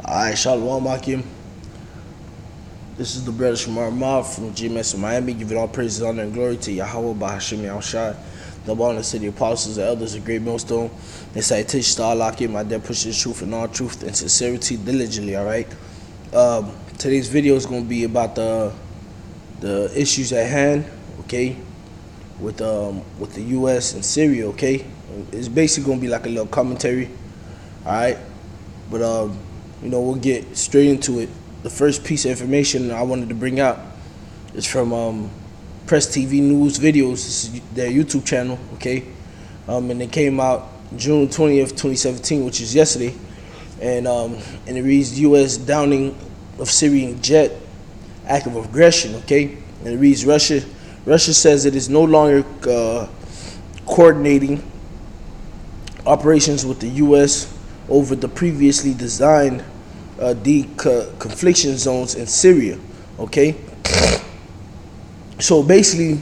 Alright, Shalom Akim. This is the brothers from our mob from GMS in Miami, giving all praises, honor, and glory to Yahweh Bahashim Yahushai, the born in the city apostles, the elders, the great millstone, and salutations to all Akim, my dear pushes truth and all truth and sincerity diligently, alright? Today's video is going to be about the issues at hand, okay, with the U.S. and Syria, okay? It's basically going to be like a little commentary, alright? But, you know, we'll get straight into it. The first piece of information I wanted to bring out is from Press TV News Videos. This is their YouTube channel, okay? And it came out June 20th, 2017, which is yesterday. And it reads, U.S. downing of Syrian jet, act of aggression, okay? And it reads, Russia says it is no longer coordinating operations with the U.S. over the previously designed de-confliction zones in Syria, okay? So basically,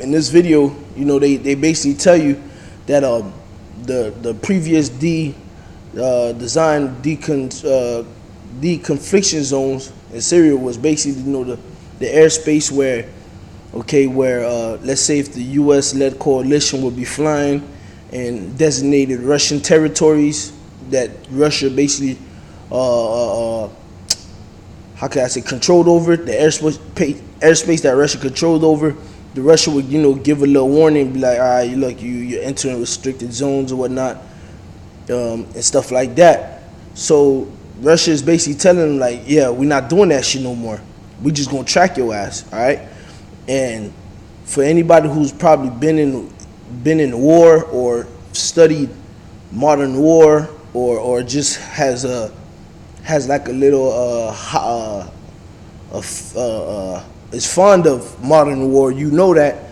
in this video, you know, they basically tell you that the previous designed de-confliction zones in Syria was basically, you know, the airspace where, okay, where let's say if the U.S.-led coalition would be flying in designated Russian territories that Russia basically, how can I say, controlled over, the airspace that Russia controlled over, the Russia would, you know, give a little warning, be like, all right, look, you're entering restricted zones or whatnot, and stuff like that. So Russia is basically telling them, like, yeah, we're not doing that shit no more. We just gonna track your ass, all right? And for anybody who's probably been in war or studied modern war, or just has like a little is fond of modern war, you know that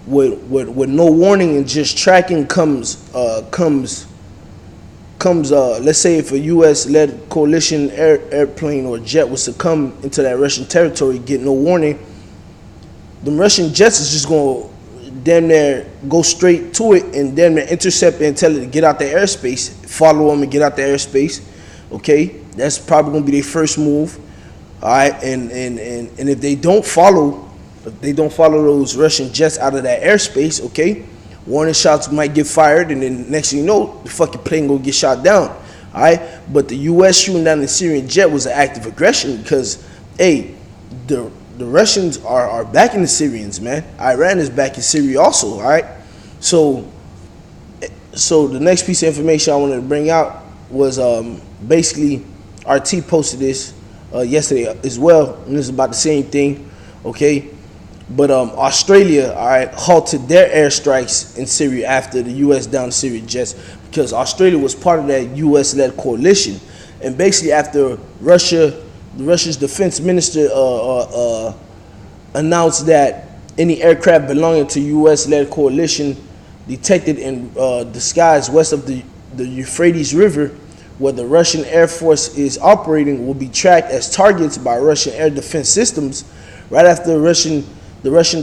with no warning and just tracking comes let's say if a U.S.-led coalition airplane or jet was to come into that Russian territory, get no warning, the Russian jets is just going to damn near go straight to it and damn near intercept it and tell it to get out the airspace, follow them and get out the airspace, okay? That's probably going to be their first move, all right? And if they don't follow those Russian jets out of that airspace, okay, warning shots might get fired, and then next thing you know, the fucking plane gonna get shot down, all right? But the U.S. shooting down the Syrian jet was an act of aggression because, hey, the Russians are backing the Syrians, man. Iran is backing Syria also, all right? So the next piece of information I wanted to bring out was basically RT posted this yesterday as well, and this is about the same thing, okay? But Australia, all right, halted their airstrikes in Syria after the U.S. downed Syrian jets because Australia was part of that U.S.-led coalition, and basically after Russia's defense minister announced that any aircraft belonging to U.S.-led coalition detected in the skies west of the Euphrates River, where the Russian Air Force is operating, will be tracked as targets by Russian air defense systems. Right after the Russian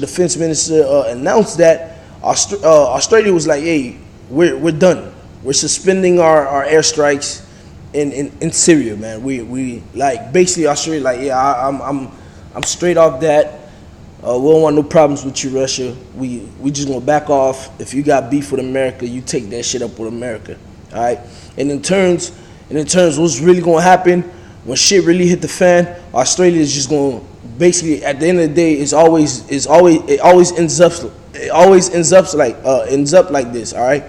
defense minister announced that, Australia was like, hey, we're done. We're suspending our airstrikes in Syria, man. We like basically Australia like, yeah, I'm straight off that. We don't want no problems with you, Russia. We just gonna back off. If you got beef with America, you take that shit up with America, all right? And in terms, what's really gonna happen when shit really hit the fan? Australia is just gonna basically, at the end of the day, it always ends up like this, all right?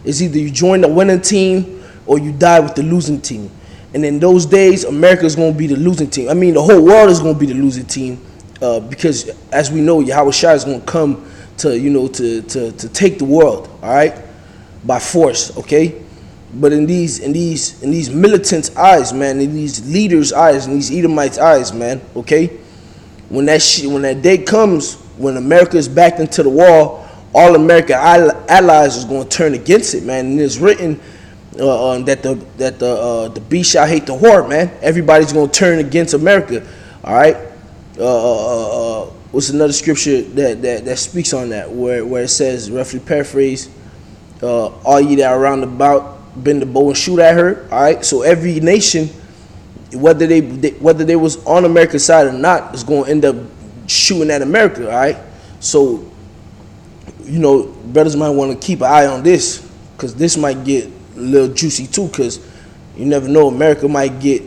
It's either you join the winning team or you die with the losing team. And in those days, America is going to be the losing team. I mean, the whole world is going to be the losing team because, as we know, Yahweh Shai is going to come to, you know, to take the world, all right, by force, okay? But in these militants' eyes, man, in these leaders' eyes, in these Edomites' eyes, man, okay, when that day comes, when America is backed into the wall, all American allies is going to turn against it, man. And it's written that the beast shall hate the whore, man. Everybody's going to turn against America, all right? What's another scripture that speaks on that, where it says, roughly paraphrase, all ye that are round about, bend the bow and shoot at her, all right? So every nation whether they was on America's side or not, is going to end up shooting at America. All right, so brothers might want to keep an eye on this, because this might get a little juicy too, because you never know, America might get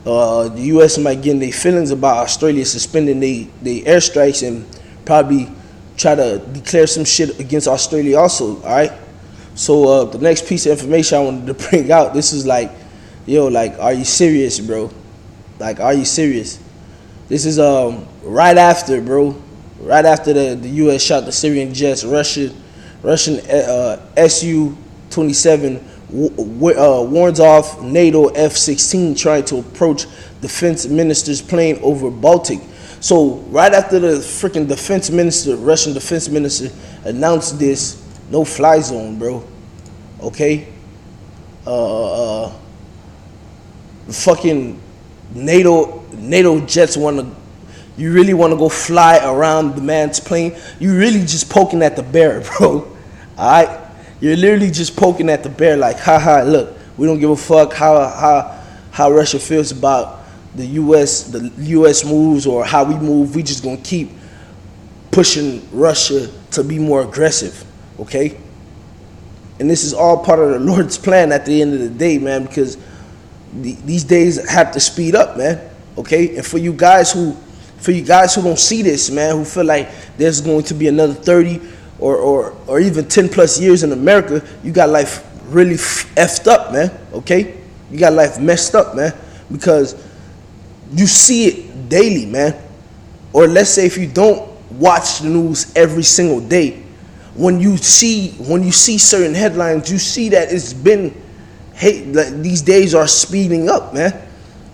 the U.S. might get in their feelings about Australia suspending they airstrikes, and probably try to declare some shit against Australia also. All right, so the next piece of information I wanted to bring out, this is like, are you serious, bro? Like, are you serious? This is right after the U.S. shot the Syrian jets. Russian Su-27 warns off NATO F-16 trying to approach defense minister's plane over Baltic. So right after the freaking Russian defense minister announced this no-fly zone, bro. Okay, fucking NATO jets you really want to go fly around the man's plane? You really just poking at the bear, bro. Alright? You're literally just poking at the bear, like, haha, look, we don't give a fuck how Russia feels about the US moves or how we move. We just gonna keep pushing Russia to be more aggressive. Okay? And this is all part of the Lord's plan at the end of the day, man, because these days have to speed up, man. Okay? And for you guys who don't see this, man, who feel like there's going to be another 30 or even 10 plus years in America, you got life really effed up, man. Okay? You got life messed up, man, because you see it daily, man. Or let's say if you don't watch the news every single day, when you see certain headlines, you see that it's been, like, these days are speeding up, man.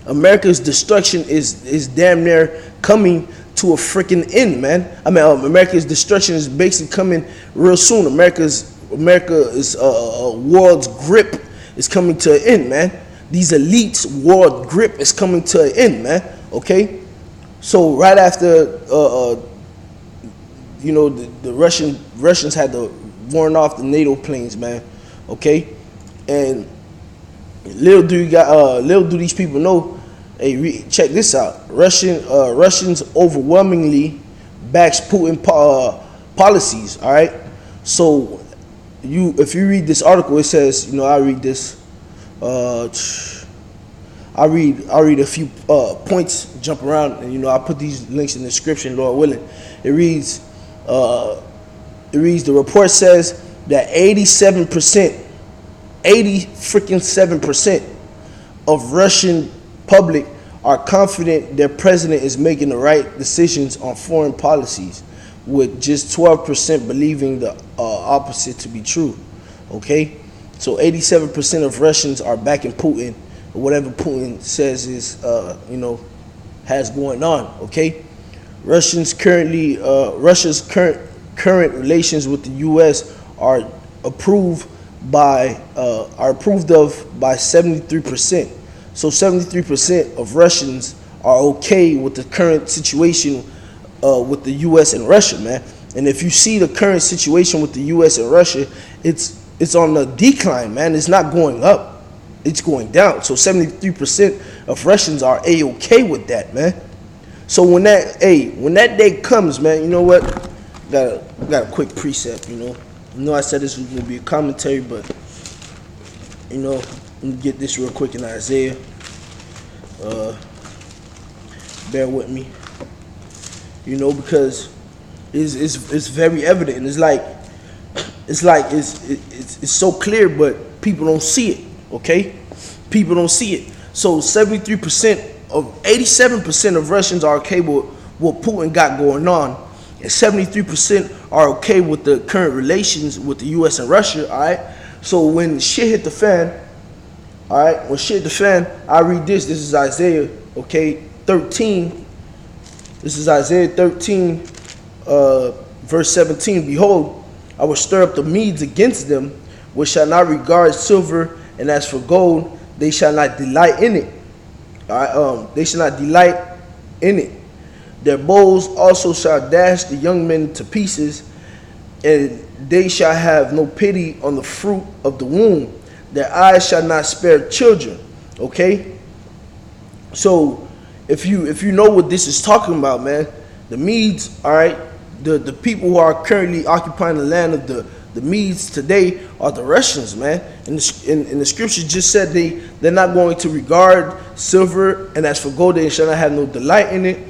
America's destruction is damn near coming to a freaking end, man. I mean, America's destruction is basically coming real soon. America's world's grip is coming to an end, man. These elites' world grip is coming to an end, man. Okay, so right after the Russians had to warn off the NATO planes, man. Okay, and little do these people know. Hey, check this out. Russians overwhelmingly backs Putin policies. All right. So if you read this article, it says, I read this. I read a few points, jump around, and I'll put these links in the description, Lord willing. It reads. The report says that 87% of Russian public are confident their president is making the right decisions on foreign policies, with just 12% believing the opposite to be true. Okay, so 87% of Russians are backing Putin, or whatever Putin says is has going on. Okay, Russia's current relations with the U.S. are approved of by 73%. So 73% of Russians are okay with the current situation with the U.S. and Russia, man. And if you see the current situation with the U.S. and Russia, it's on the decline, man. It's not going up, it's going down. So 73% of Russians are a-okay with that, man. So when that day comes, man, you know what? Got a quick precept, I said this was gonna be a commentary, but let me get this real quick in Isaiah. Bear with me, because it's very evident. It's so clear, but people don't see it. Okay, people don't see it. So 87% of Russians are okay with what Putin got going on, and 73% are okay with the current relations with the U.S. and Russia. All right. So when shit hit the fan, all right. When shit hit the fan, I read this. This is Isaiah, 13. This is Isaiah 13, verse 17. Behold, I will stir up the Medes against them, which shall not regard silver, and as for gold, they shall not delight in it. They shall not delight in it. Their bows also shall dash the young men to pieces, and they shall have no pity on the fruit of the womb. Their eyes shall not spare children. Okay? So if you know what this is talking about, man, the Medes, all right, the people who are currently occupying the land of the Medes today are the Russians, man. And the scripture just said they're not going to regard silver, and as for gold, they shall not have no delight in it.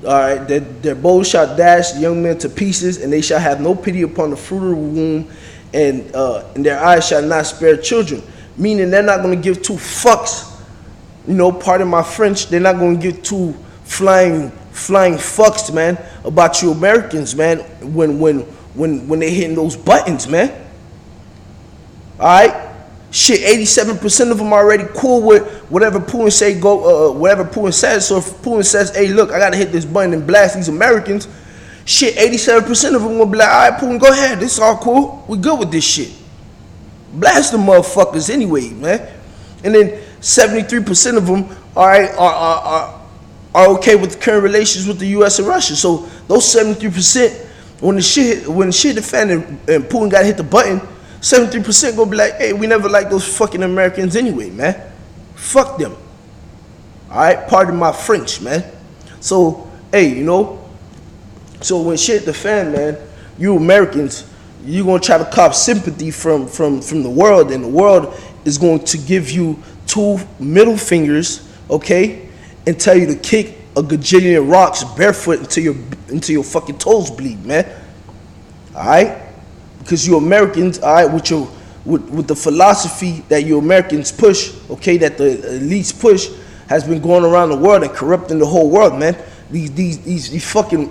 All right, their bows shall dash the young men to pieces, and they shall have no pity upon the fruit of the womb, and their eyes shall not spare children. Meaning they're not going to give two fucks. You know, pardon my French. They're not going to give two flying fucks, man, about you Americans, man. When they hitting those buttons, man. All right, shit. 87% of them are already cool with whatever Putin say. Whatever Putin says. So if Putin says, "Hey, look, I gotta hit this button and blast these Americans," shit, 87% of them gonna be like, "All right, Putin, go ahead. This is all cool. We good with this shit. Blast the motherfuckers anyway, man." And then 73% of them, all right, are okay with the current relations with the U.S. and Russia. So those 73%. When the shit hit the fan and Putin got to hit the button, 73% gonna be like, "Hey, we never liked those fucking Americans anyway, man. Fuck them." All right, pardon my French, man. So, hey, you know, so when shit hit the fan, man, you Americans, you gonna try to cop sympathy from the world, and the world is going to give you two middle fingers, okay, and tell you to kick a gajillion rocks barefoot until your fucking toes bleed, man. All right, because you Americans, all right, with the philosophy that you Americans push, okay, that the elites push, has been going around the world and corrupting the whole world, man. These fucking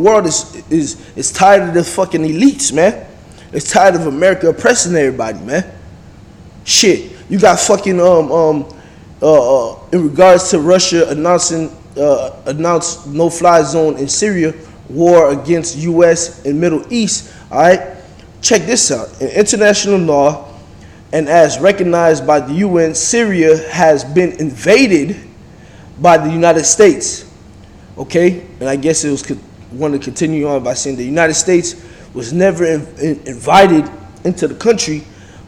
world is tired of the fucking elites, man. It's tired of America oppressing everybody, man. Shit, you got fucking in regards to Russia announced no-fly zone in Syria, war against U.S. and Middle East. All right, check this out. In international law, and as recognized by the UN, Syria has been invaded by the United States. Okay, and I guess it was want to continue on by saying the United States was never invited into the country,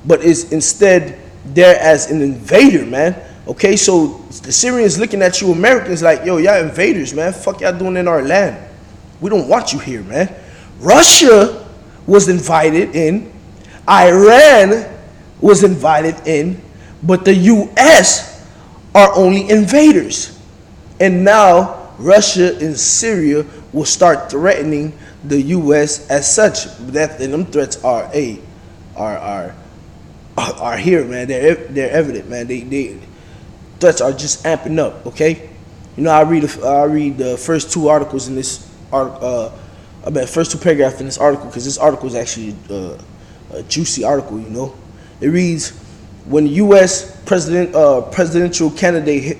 but is instead there as an invader, man. Okay, so the Syrians looking at you Americans like, "Yo, y'all invaders, man. Fuck y'all doing in our land. We don't want you here, man." Russia was invited in. Iran was invited in. But the U.S. are only invaders. And now Russia and Syria will start threatening the U.S. as such. And them threats are here, man. They're evident, man. They threats are just amping up, okay? You know, I read the first two articles in this first two paragraphs in this article, because this article is actually a juicy article, you know. It reads, when U.S. presidential candidate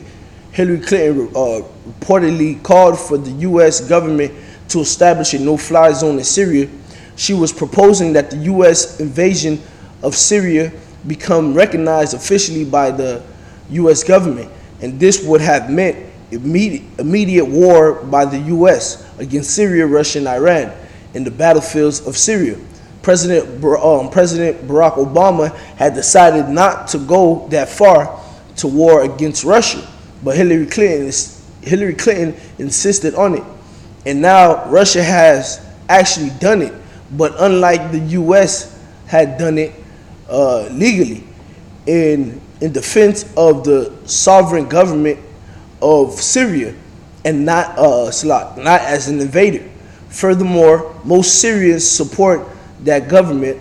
Hillary Clinton reportedly called for the U.S. government to establish a no-fly zone in Syria, she was proposing that the U.S. invasion of Syria become recognized officially by the U.S. government, and this would have meant immediate war by the U.S. against Syria, Russia, and Iran in the battlefields of Syria. President Barack Obama had decided not to go that far to war against Russia, but Hillary Clinton insisted on it, and now Russia has actually done it, but unlike the U.S. had done it legally in defense of the sovereign government of Syria, and not as an invader. Furthermore, most Syrians support that government,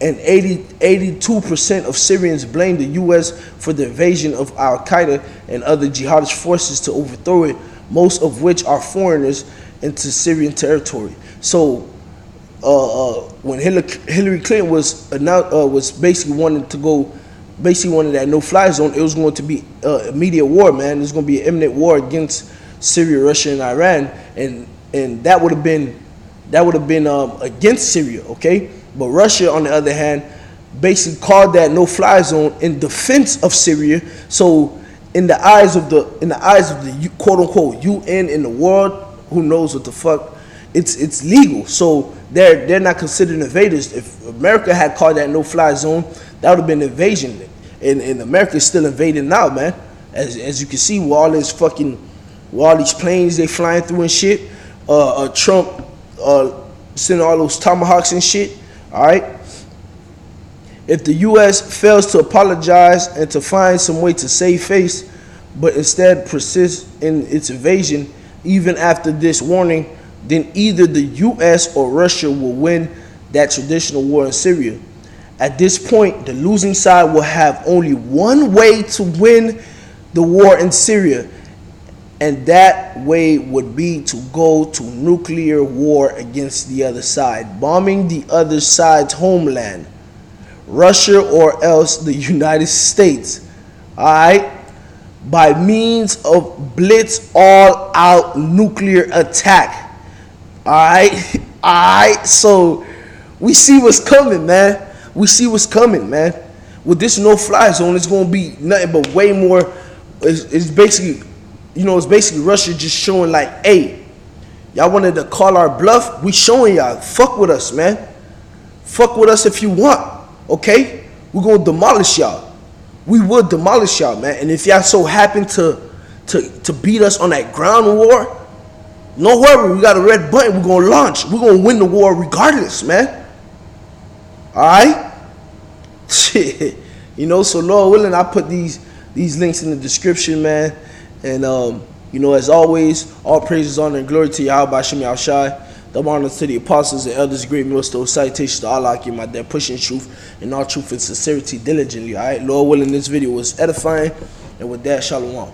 and 82% of Syrians blame the U.S. for the invasion of Al-Qaeda and other jihadist forces to overthrow it, most of which are foreigners, into Syrian territory. So when Hillary Clinton was basically wanted that no-fly zone, it was going to be immediate war, man. There's going to be an imminent war against Syria, Russia, and Iran, and that would have been against Syria, okay? But Russia, on the other hand, basically called that no-fly zone in defense of Syria. So in the eyes of the quote-unquote UN in the world, who knows what the fuck, it's legal. So they're not considered invaders. If America had called that no-fly zone, that would have been invasion, and America is still invading now, man. As you can see, with all this fucking, with all these planes they flying through and shit, Trump sending all those tomahawks and shit. All right. If the U.S. fails to apologize and to find some way to save face, but instead persists in its invasion, even after this warning, then either the U.S. or Russia will win that traditional war in Syria. At this point, the losing side will have only one way to win the war in Syria, and that way would be to go to nuclear war against the other side, bombing the other side's homeland, Russia or else the United States, all right, by means of blitz all-out nuclear attack, all right, all right. So we see what's coming, man. We see what's coming, man. With this no-fly zone, it's gonna be nothing but way more. It's basically, you know, it's basically Russia just showing like, hey, y'all wanted to call our bluff. We showing y'all, fuck with us, man. Fuck with us if you want. Okay, we're gonna demolish y'all. We will demolish y'all, man. And if y'all so happen to beat us on that ground war, no worry, we got a red button. We're gonna launch. We're gonna win the war regardless, man. All right, shit. You know, so Lord willing, I put these links in the description, man. And you know, as always, all praises, honor, and glory to Yahweh Shem Yahushai. The honor to the apostles and elders, great millstones, salutations to Allah, my dad, pushing truth and all truth and sincerity diligently. All right, Lord willing, this video was edifying. And with that, shalom.